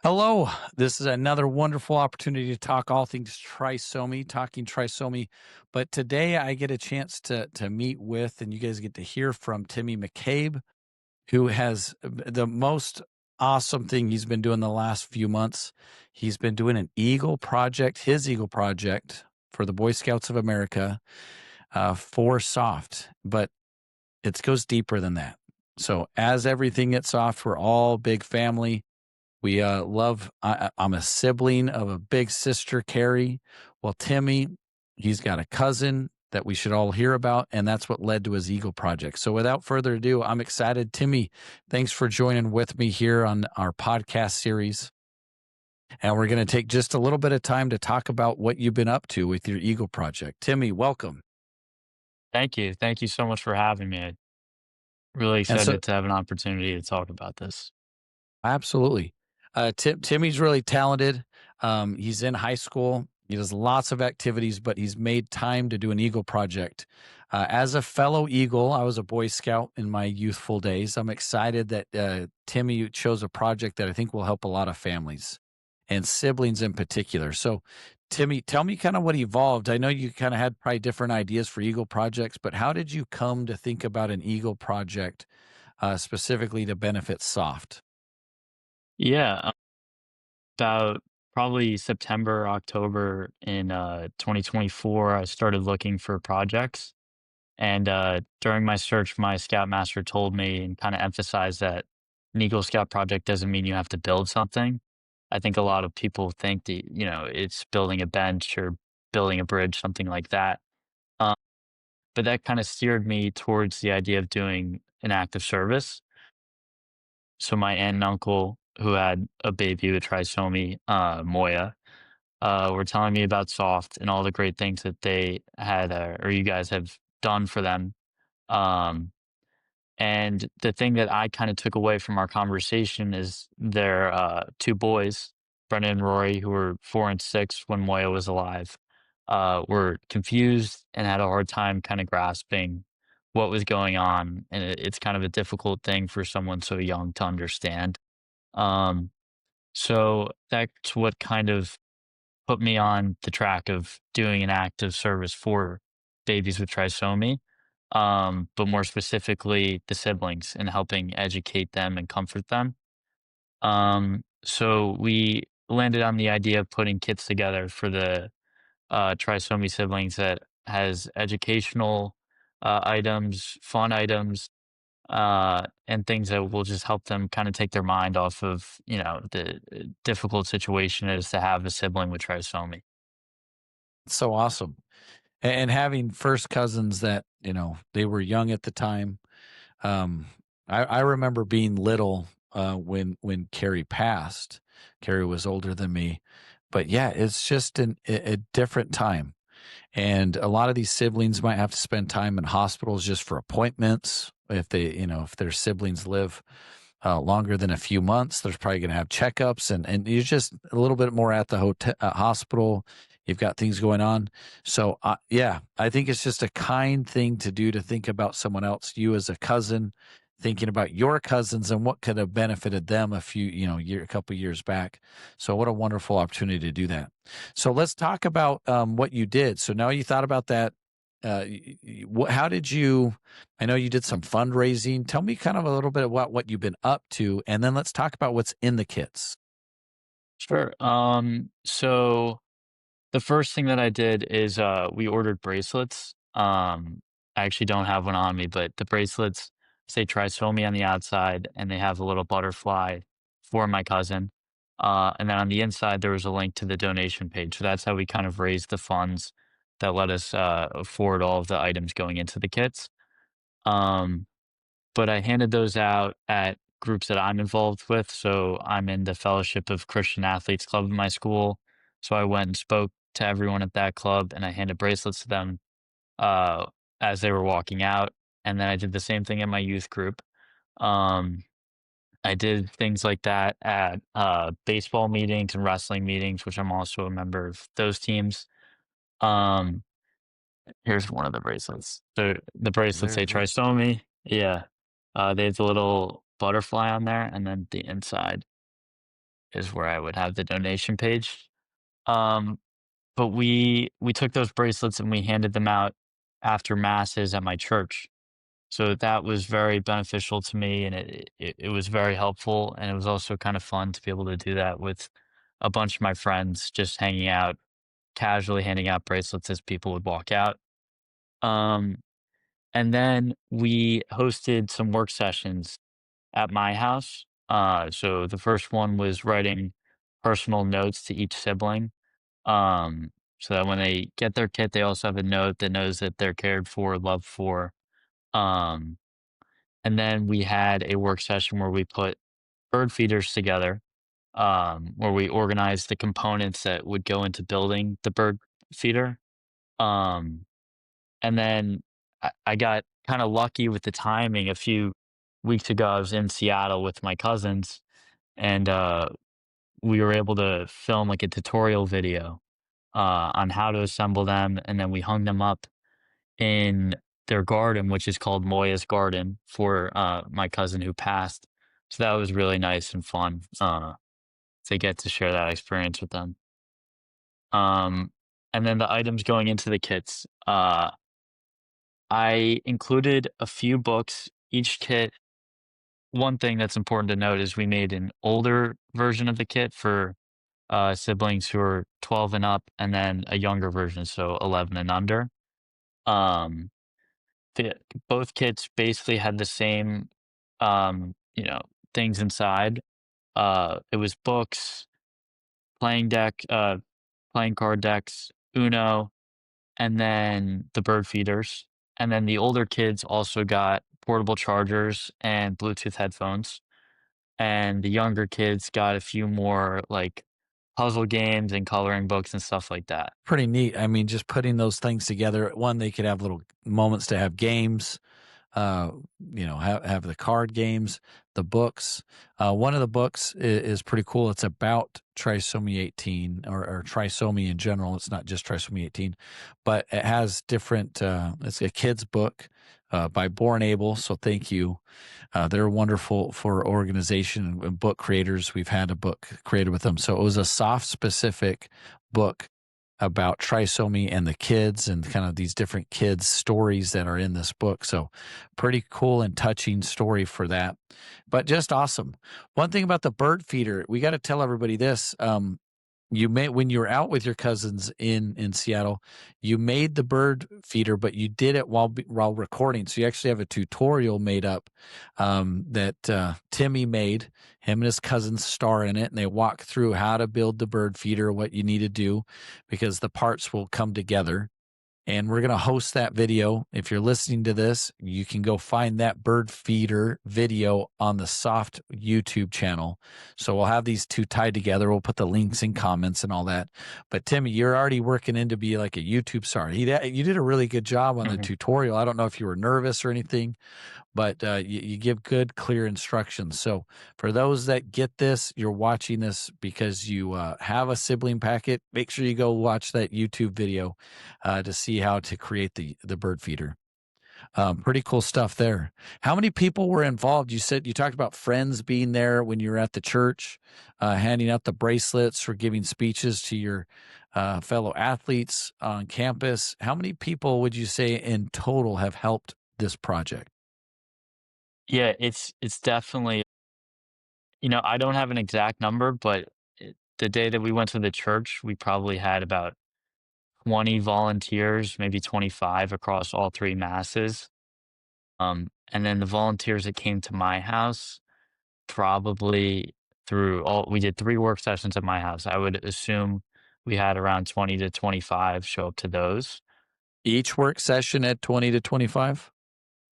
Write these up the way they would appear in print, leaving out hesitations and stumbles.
Hello. This is another wonderful opportunity to talk all things trisomy, talking trisomy. But today I get a chance to meet with, and you guys get to hear from Timmy McCabe, who has the most awesome thing he's been doing the last few months. He's been doing an Eagle project, his Eagle project for the Boy Scouts of America for soft, but it goes deeper than that. So as everything gets soft, we're all big family. We love. I'm a sibling of a big sister, Carrie. Well, Timmy, he's got a cousin that we should all hear about, and that's what led to his Eagle project. So, without further ado, I'm excited. Timmy, thanks for joining with me here on our podcast series. And we're going to take just a little bit of time to talk about what you've been up to with your Eagle project. Timmy, welcome. Thank you. Thank you so much for having me. I'm really And so, excited to have an opportunity to talk about this. absolutely. Timmy's really talented. He's in high school. He does lots of activities, but he's made time to do an Eagle project. As a fellow Eagle, I was a Boy Scout in my youthful days. I'm excited that Timmy chose a project that I think will help a lot of families and siblings in particular. So, Timmy, tell me kind of what evolved. I know you kind of had probably different ideas for Eagle projects, but how did you come to think about an Eagle project specifically to benefit soft? Yeah, about probably September, October in 2024, I started looking for projects. And during my search, my scoutmaster told me and kind of emphasized that an Eagle Scout project doesn't mean you have to build something. I think a lot of people think that, it's building a bench or building a bridge, something like that. Um, but that kind of steered me towards the idea of doing an act of service. So my aunt and uncle who had a baby with trisomy, Moya, were telling me about Soft and all the great things that they had, or you guys have done for them. Um, and the thing that I kind of took away from our conversation is their two boys, Brendan and Rory, who were 4 and 6 when Moya was alive, were confused and had a hard time kind of grasping what was going on. And it's kind of a difficult thing for someone so young to understand. Um, so that's what kind of put me on the track of doing an act of service for babies with trisomy, but more specifically the siblings and helping educate them and comfort them. So we landed on the idea of putting kits together for the trisomy siblings that has educational items, fun items, and things that will just help them kind of take their mind off of, the difficult situation it is to have a sibling with trisomy. So awesome. And having first cousins that, they were young at the time. Um, I remember being little when Carrie passed. Carrie was older than me. But yeah, it's just a different time. And a lot of these siblings might have to spend time in hospitals just for appointments. If if their siblings live longer than a few months, there's probably going to have checkups, and you're just a little bit more at the hotel hospital. You've got things going on. So yeah, I think it's just a kind thing to do to think about someone else. You as a cousin, thinking about your cousins and what could have benefited them a couple years back. So what a wonderful opportunity to do that. So let's talk about what you did. So now you thought about that. How did you? I know you did some fundraising. Tell me kind of a little bit about what you've been up to, and then let's talk about what's in the kits. Sure. So the first thing that I did is we ordered bracelets. I actually don't have one on me, but the bracelets say trisomy on the outside, and they have a little butterfly for my cousin. And then on the inside, there was a link to the donation page. So that's how we kind of raised the funds that let us afford all of the items going into the kits. Um, but I handed those out at groups that I'm involved with. So I'm in the Fellowship of Christian Athletes Club in my school. So I went and spoke to everyone at that club and I handed bracelets to them uh, as they were walking out. And then I did the same thing in my youth group. Um, I did things like that at baseball meetings and wrestling meetings, which I'm also a member of those teams. Um, Here's one of the bracelets. So the bracelets say There's one. trisomy. Yeah. They have the little butterfly on there, and then the inside is where I would have the donation page. Um, but we took those bracelets and we handed them out after masses at my church. So that was very beneficial to me, and it was very helpful, and it was also kind of fun to be able to do that with a bunch of my friends, just hanging out, casually handing out bracelets as people would walk out. Um, and then we hosted some work sessions at my house. So the first one was writing personal notes to each sibling, so that when they get their kit, they also have a note that knows that they're cared for, loved for. Um, and then we had a work session where we put bird feeders together, where we organized the components that would go into building the bird feeder. Um, and then I got kind of lucky with the timing. A few weeks ago, I was in Seattle with my cousins, and we were able to film like a tutorial video on how to assemble them, and then we hung them up in their garden, which is called Moya's garden for my cousin who passed. So that was really nice and fun to get to share that experience with them. Um, and then the items going into the kits. I included a few books. Each kit, one thing that's important to note is we made an older version of the kit for siblings who are 12 and up, and then a younger version, so 11 and under. Um, the, both kits basically had the same, you know, things inside. It was books, playing deck, playing card decks, Uno, and then the bird feeders. And then the older kids also got portable chargers and Bluetooth headphones. And the younger kids got a few more like puzzle games and coloring books and stuff like that. Pretty neat. I mean, just putting those things together. One, they could have little moments to have games. uh, have the card games, the books. One of the books is pretty cool. It's about trisomy 18 or trisomy in general. It's not just trisomy 18, but it has different, it's a kid's book by Born Able. So thank you. They're wonderful for organization and book creators. We've had a book created with them. So it was a soft specific book about trisomy and the kids and kind of these different kids stories that are in this book. So pretty cool and touching story for that, but just awesome. One thing about the bird feeder, we got to tell everybody this. You made, when you were out with your cousins in Seattle, you made the bird feeder, but you did it while recording. So you actually have a tutorial made up that Timmy made. Him and his cousins star in it, and they walk through how to build the bird feeder, what you need to do, because the parts will come together. And we're going to host that video. If you're listening to this, you can go find that bird feeder video on the Soft YouTube channel. So we'll have these two tied together. We'll put the links in comments and all that. But Timmy, you're already working in to be like a YouTube star. You did a really good job on the Mhm. tutorial. I don't know if you were nervous or anything, but you give good, clear instructions. So for those that get this, you're watching this because you have a sibling packet, make sure you go watch that YouTube video to see how to create the bird feeder. Pretty cool stuff there. How many people were involved? You said you talked about friends being there when you were at the church, handing out the bracelets or giving speeches to your fellow athletes on campus. How many people would you say in total have helped this project? Yeah, it's definitely, I don't have an exact number, but the day that we went to the church, we probably had about 20 volunteers, maybe 25 across all three masses. And then the volunteers that came to my house, probably we did 3 work sessions at my house. I would assume we had around 20 to 25 show up to those. Each work session at 20 to 25?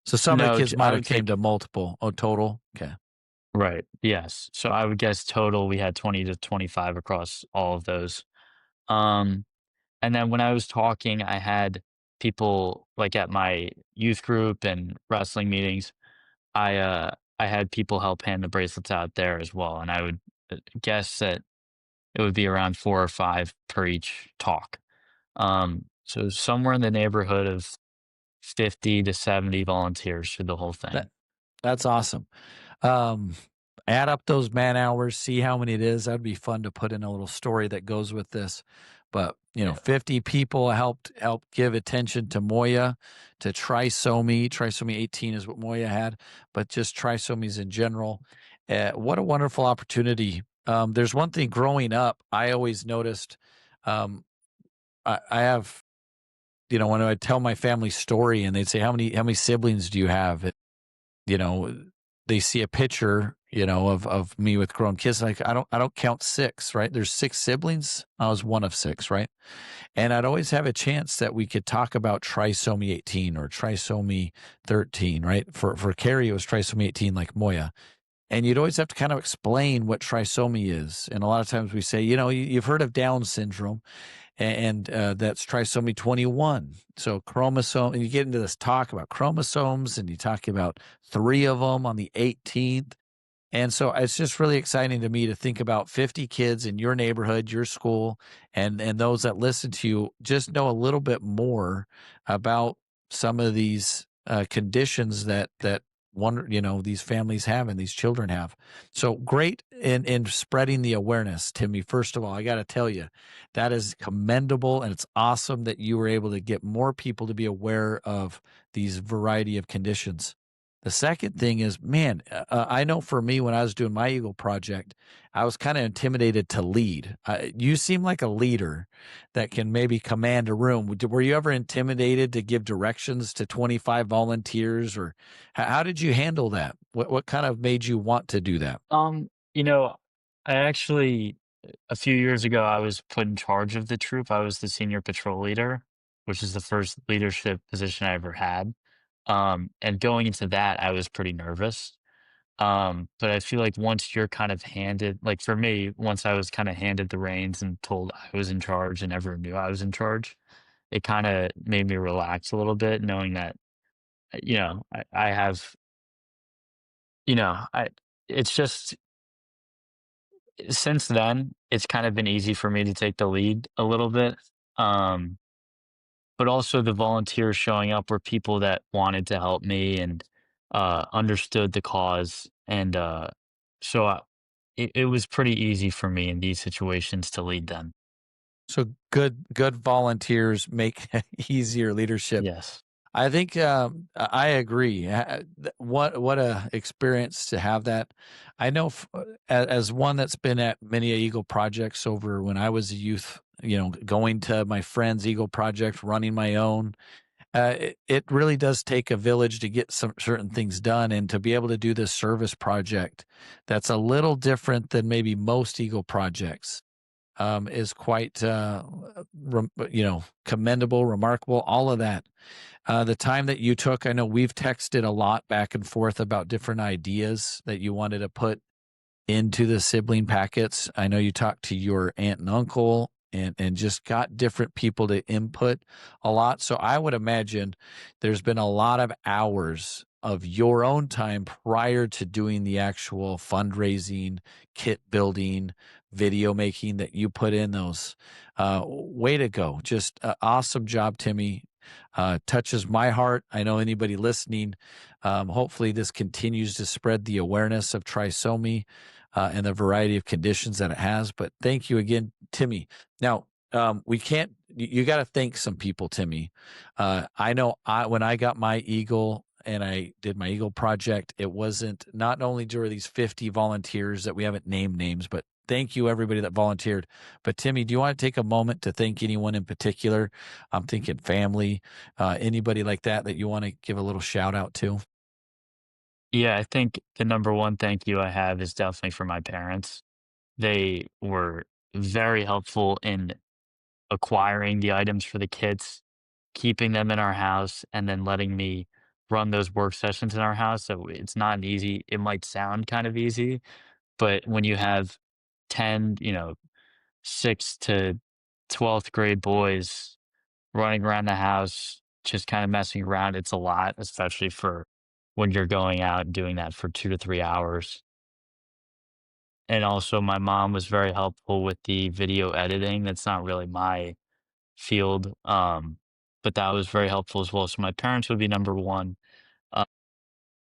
So some of the No, kids I might have would say came to multiple. Oh, total? Okay. right, yes. So I would guess total we had 20 to 25 across all of those. Um, and then when I was talking, I had people like at my youth group and wrestling meetings, I had people help hand the bracelets out there as well, and I would guess that it would be around 4 or 5 per each talk. So somewhere in the neighborhood of 50 to 70 volunteers for the whole That thing. that's awesome. Um, add up those man hours, see how many it is. That'd be fun to put in a little story that goes with this. But, Yeah. 50 people helped give attention to Moya, to trisomy. Trisomy 18 is what Moya had, but just trisomies in general. What a wonderful opportunity. There's one thing growing up, I always noticed. Um, I have, when I tell my family story and they'd say, how many siblings do you have? you know, they see a picture, of me with grown kids. Like I don't count six, right? There's six siblings. I was one of six, right? And I'd always have a chance that we could talk about trisomy 18 or trisomy 13, right? For Carrie, it was trisomy 18, like Moya. And you'd always have to kind of explain what trisomy is. And a lot of times we say, you've heard of Down syndrome, and that's trisomy 21. So chromosome, and you get into this talk about chromosomes, and you talk about three of them on the 18th. And so it's just really exciting to me to think about 50 kids in your neighborhood, your school, and those that listen to you just know a little bit more about some of these conditions that these families have and these children have. So great in spreading the awareness, Timmy. First of all, I got to tell you, that is commendable, and it's awesome that you were able to get more people to be aware of these variety of conditions. The second thing is, man, I know for me when I was doing my Eagle project, I was kind of intimidated to lead. You seem like a leader that can maybe command a room. Were you ever intimidated to give directions to 25 volunteers, or how did you handle that? What kind of made you want to do that? You know, I actually a few years ago I was put in charge of the troop. I was the senior patrol leader, which is the first leadership position I ever had. And going into that, I was pretty nervous. But I feel like once you're kind of handed, like for me, once I was kind of handed the reins and told I was in charge and everyone knew I was in charge, it kind of made me relax a little bit, knowing that, I have, I, it's just since then, it's kind of been easy for me to take the lead a little bit. Um, but also the volunteers showing up were people that wanted to help me and understood the cause. And so I, it was pretty easy for me in these situations to lead them. So good volunteers make easier leadership. Yes. I think I agree. What a experience to have that. I know as one that's been at many Eagle projects over when I was a youth. Going to my friend's Eagle project, running my own. It really does take a village to get some certain things done, and to be able to do this service project that's a little different than maybe most Eagle projects is quite commendable, remarkable. All of that. The time that you took, I know we've texted a lot back and forth about different ideas that you wanted to put into the sibling packets. I know you talked to your aunt and uncle and just got different people to input a lot. So I would imagine there's been a lot of hours of your own time prior to doing the actual fundraising, kit building, video making that you put in those. Way to go. Just awesome job, Timmy. Touches my heart. I know anybody listening, hopefully this continues to spread the awareness of trisomy and the variety of conditions that it has. But thank you again, Timmy. Now, we can't, you got to thank some people, Timmy. I know when I got my Eagle and I did my Eagle project, it wasn't, not only were these 50 volunteers that we haven't named names, but thank you everybody that volunteered. But Timmy, do you want to take a moment to thank anyone in particular? I'm thinking family, anybody like that you want to give a little shout out to? Yeah, I think the number one thank you I have is definitely for my parents. They were very helpful in acquiring the items for the kits, keeping them in our house, and then letting me run those work sessions in our house. So it's not an easy, it might sound kind of easy, but when you have 10, 6 to 12th grade boys running around the house, just kind of messing around, it's a lot, especially for when you're going out and doing that for 2 to 3 hours. And also, my mom was very helpful with the video editing. That's not really my field, but that was very helpful as well. So my parents would be number one. Uh,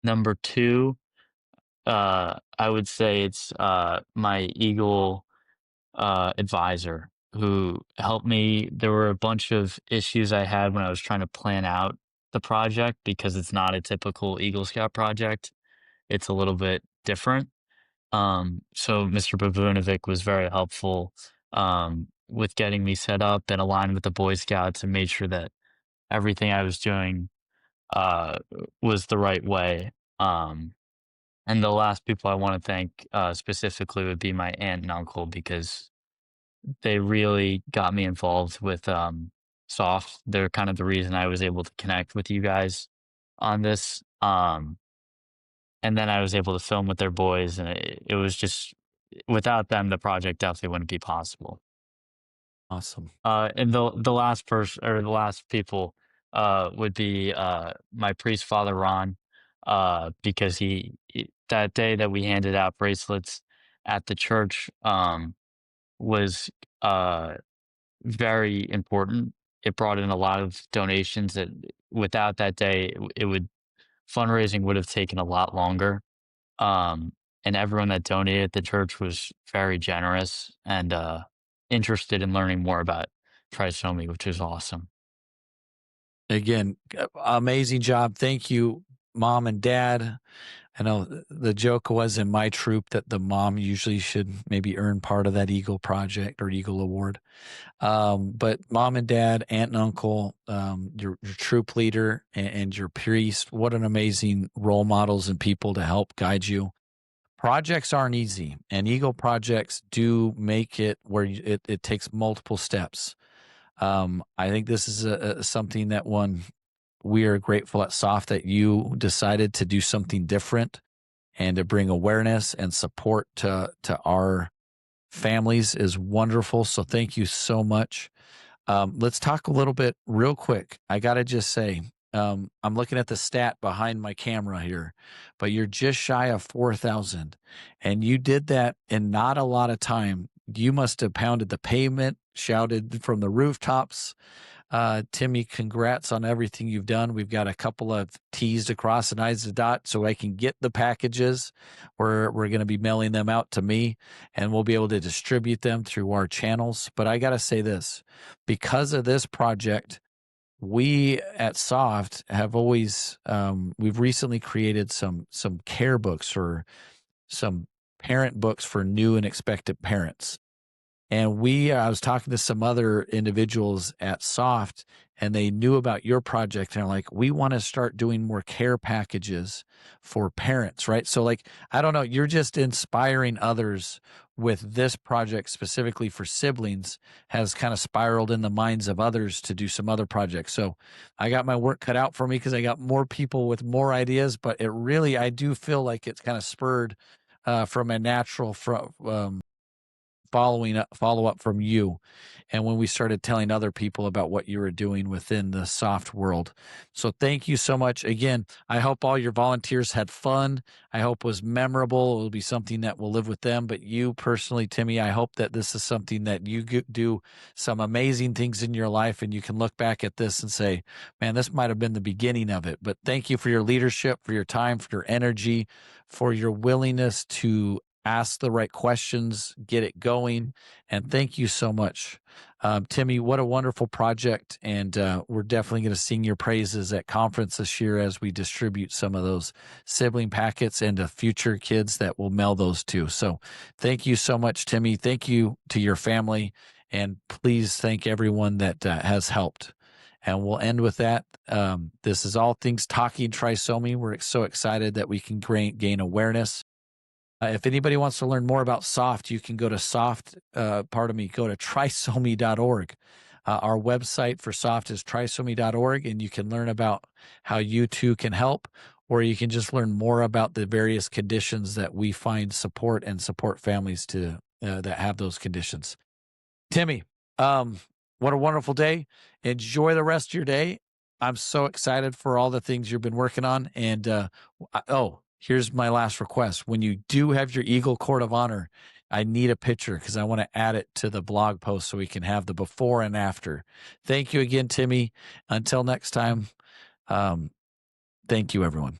Number two, I would say it's my Eagle advisor who helped me. There were a bunch of issues I had when I was trying to plan out the project because it's not a typical Eagle Scout project. It's a little bit different. So Mr. Babunovic was very helpful with getting me set up and aligned with the Boy Scouts and made sure that everything I was doing uh, was the right way. And the last people I want to thank specifically would be my aunt and uncle because they really got me involved with Soft. They're kind of the reason I was able to connect with you guys on this. And then I was able to film with their boys, and it was just without them, the project definitely wouldn't be possible. Awesome. And the last person or the last people would be my priest father Ron, because that day that we handed out bracelets at the church was very important. It brought in a lot of donations that without that day, it would fundraising would have taken a lot longer. Um, and everyone that donated at the church was very generous and interested in learning more about trisomy, which is awesome. Again, amazing job. Thank you, mom and dad. I know the joke was in my troop that the mom usually should maybe earn part of that Eagle project or Eagle Award. But mom and dad, aunt and uncle, your troop leader and your priest, what an amazing role models and people to help guide you. Projects aren't easy, and Eagle projects do make it where it takes multiple steps. I think this is something that we are grateful at Soft that you decided to do something different and to bring awareness and support to our families is wonderful. So thank you so much. Let's talk a little bit real quick. I got to just say, I'm looking at the stat behind my camera here, but you're just shy of 4,000 and you did that in not a lot of time. You must have pounded the pavement, shouted from the rooftops. Timmy, congrats on everything you've done. We've got a couple of T's to cross and I's to dot so I can get the packages. We're going to be mailing them out to me and we'll be able to distribute them through our channels. But I got to say this, because of this project, we at Soft have always, we've recently created some care books or some parent books for new and expectant parents. And I was talking to some other individuals at Soft and they knew about your project and they're like, we want to start doing more care packages for parents, right? So like, I don't know, you're just inspiring others with this project specifically for siblings has kind of spiraled in the minds of others to do some other projects. So I got my work cut out for me because I got more people with more ideas, but it really, I do feel like it's kind of spurred from a natural, follow up from you and when we started telling other people about what you were doing within the Soft world. So thank you so much again. I hope all your volunteers had fun. I hope it was memorable. It'll be something that will live with them, but you personally, Timmy, I hope that this is something that you do some amazing things in your life and you can look back at this and say, man, this might have been the beginning of it. But thank you for your leadership, for your time, for your energy, for your willingness to ask the right questions, get it going. And thank you so much. Timmy, what a wonderful project. And we're definitely going to sing your praises at conference this year as we distribute some of those sibling packets and to future kids that will mail those to. So thank you so much, Timmy. Thank you to your family. And please thank everyone that has helped. And we'll end with that. This is All Things Talking Trisomy. We're so excited that we can gain awareness. If anybody wants to learn more about Soft, you can go to go to trisomy.org. Our website for Soft is trisomy.org, and you can learn about how you too can help, or you can just learn more about the various conditions that we find support and support families to that have those conditions. Timmy, what a wonderful day. Enjoy the rest of your day. I'm so excited for all the things you've been working on. And here's my last request. When you do have your Eagle Court of Honor, I need a picture because I want to add it to the blog post so we can have the before and after. Thank you again, Timmy. Until next time, thank you, everyone.